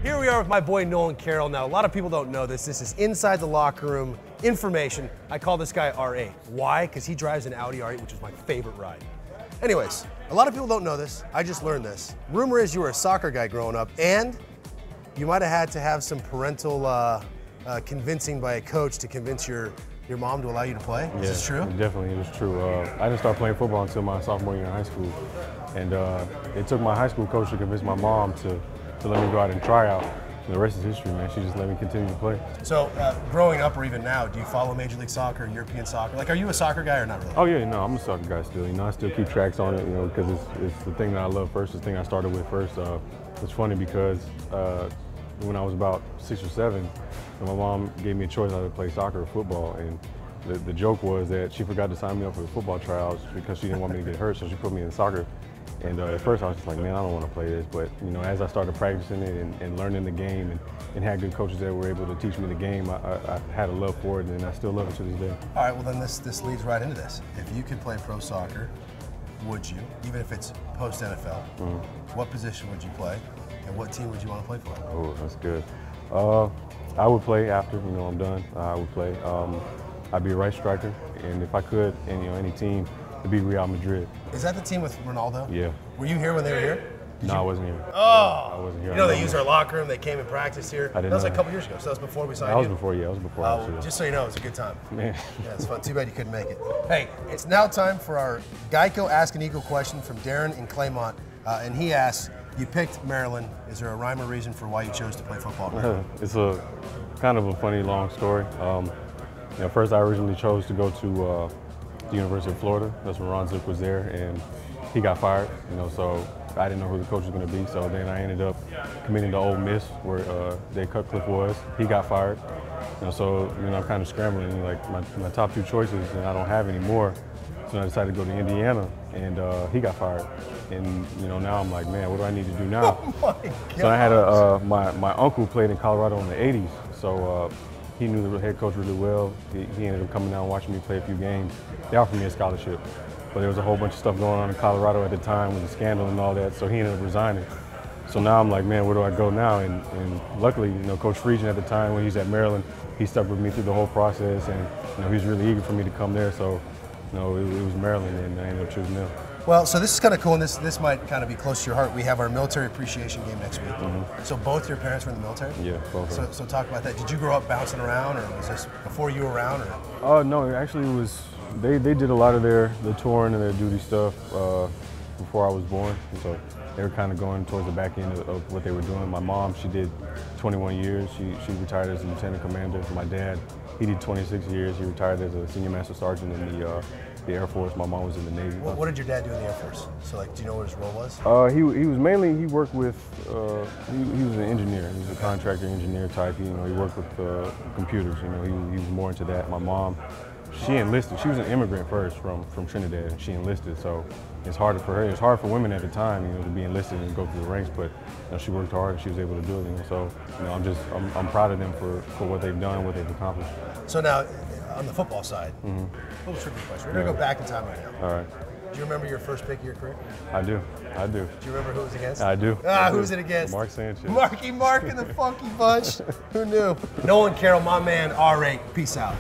Here we are with my boy Nolan Carroll. Now, a lot of people don't know this. This is inside the locker room information. I call this guy R8. Why? Because he drives an Audi R8, which is my favorite ride. Anyways, a lot of people don't know this. I just learned this. Rumor is you were a soccer guy growing up, and you might have had to have some parental convincing by a coach to convince your mom to allow you to play. Is this true? Definitely, it was true. I didn't start playing football until my sophomore year in high school. And it took my high school coach to convince my mom to let me go out and try out. And the rest is history, man. She just let me continue to play. So growing up or even now, do you follow Major League Soccer, European soccer? Like, are you a soccer guy or not really? Oh, yeah, no, I'm a soccer guy still. You know, I still keep tracks on it, you know, because it's the thing that I love first, the thing I started with first. It's funny because when I was about 6 or 7, my mom gave me a choice either to play soccer or football. And the joke was that she forgot to sign me up for the football tryouts because she didn't want me to get hurt, so she put me in soccer. And at first I was just like, man, I don't want to play this. But you know, as I started practicing it and learning the game and had good coaches that were able to teach me the game, I had a love for it, and I still love it to this day. All right, well then this leads right into this. If you could play pro soccer, would you, even if it's post-NFL, what position would you play, and what team would you want to play for? Oh, that's good. I would play after, you know, I'm done. I would play. I'd be a right striker, and if I could, and you know, any team, it'd be Real Madrid. Is that the team with Ronaldo? Yeah. Were you here when they were here? No, I wasn't here. Oh! I wasn't here. You know, they used our locker room, they came and practiced here. I didn't That was know like a couple years ago, so that was before we signed you? That was before, yeah, that was before I was here. Just so you know, it was a good time. Man. Yeah, it's fun. Too bad you couldn't make it. Hey, it's now time for our Geico Ask an Eagle question from Darren in Claymont. And he asks, you picked Maryland. Is there a rhyme or reason for why you chose to play football? It's a kind of a funny, long story. You know, first I originally chose to go to the University of Florida. That's when Ron Zook was there, and he got fired. You know, so I didn't know who the coach was going to be. So then I ended up committing to Ole Miss, where Dave Cutcliffe was. He got fired. You know, so you know, I'm kind of scrambling. Like my top 2 choices, and I don't have any more. So I decided to go to Indiana, and he got fired. And you know, now I'm like, man, what do I need to do now? Oh my God. So I had my uncle played in Colorado in the '80s, so he knew the head coach really well. He ended up coming down and watching me play a few games. They offered me a scholarship, but there was a whole bunch of stuff going on in Colorado at the time with the scandal and all that. So he ended up resigning. So now I'm like, man, where do I go now? And luckily, you know, Coach Friesian at the time when he was at Maryland, he stuck with me through the whole process, and you know, he was really eager for me to come there. So you know, it was Maryland, and I ended up choosing them. Well, so this is kind of cool, and this might kind of be close to your heart. We have our military appreciation game next week. So both your parents were in the military? Yeah, both. So talk about that. Did you grow up bouncing around, or was this before you were around? Or? No, actually it was, they did a lot of their touring and their duty stuff before I was born. So they were kind of going towards the back end of what they were doing. My mom, she did 21 years. She retired as a lieutenant commander. My dad, he did 26 years. He retired as a senior master sergeant in the Air Force. My mom was in the Navy. What did your dad do in the Air Force? So, like, do you know what his role was? He was mainly, he worked with, he was an engineer. He was a contractor engineer type. You know, he worked with computers. You know, he was more into that. My mom, she enlisted. She was an immigrant first from Trinidad, and she enlisted. So it's harder for her. It was hard for women at the time, you know, to be enlisted and go through the ranks. But you know, she worked hard and she was able to do it. You know, so you know, I'm proud of them for what they've done, what they've accomplished. So now, on the football side, a little tricky question. We're gonna go back in time right now. All right. Do you remember your first pick of your career? I do. Do you remember who it was against? I do. Who was it against? Mark Sanchez. Marky Mark and the Funky Bunch. Who knew? Nolan Carroll, my man, R8. Peace out.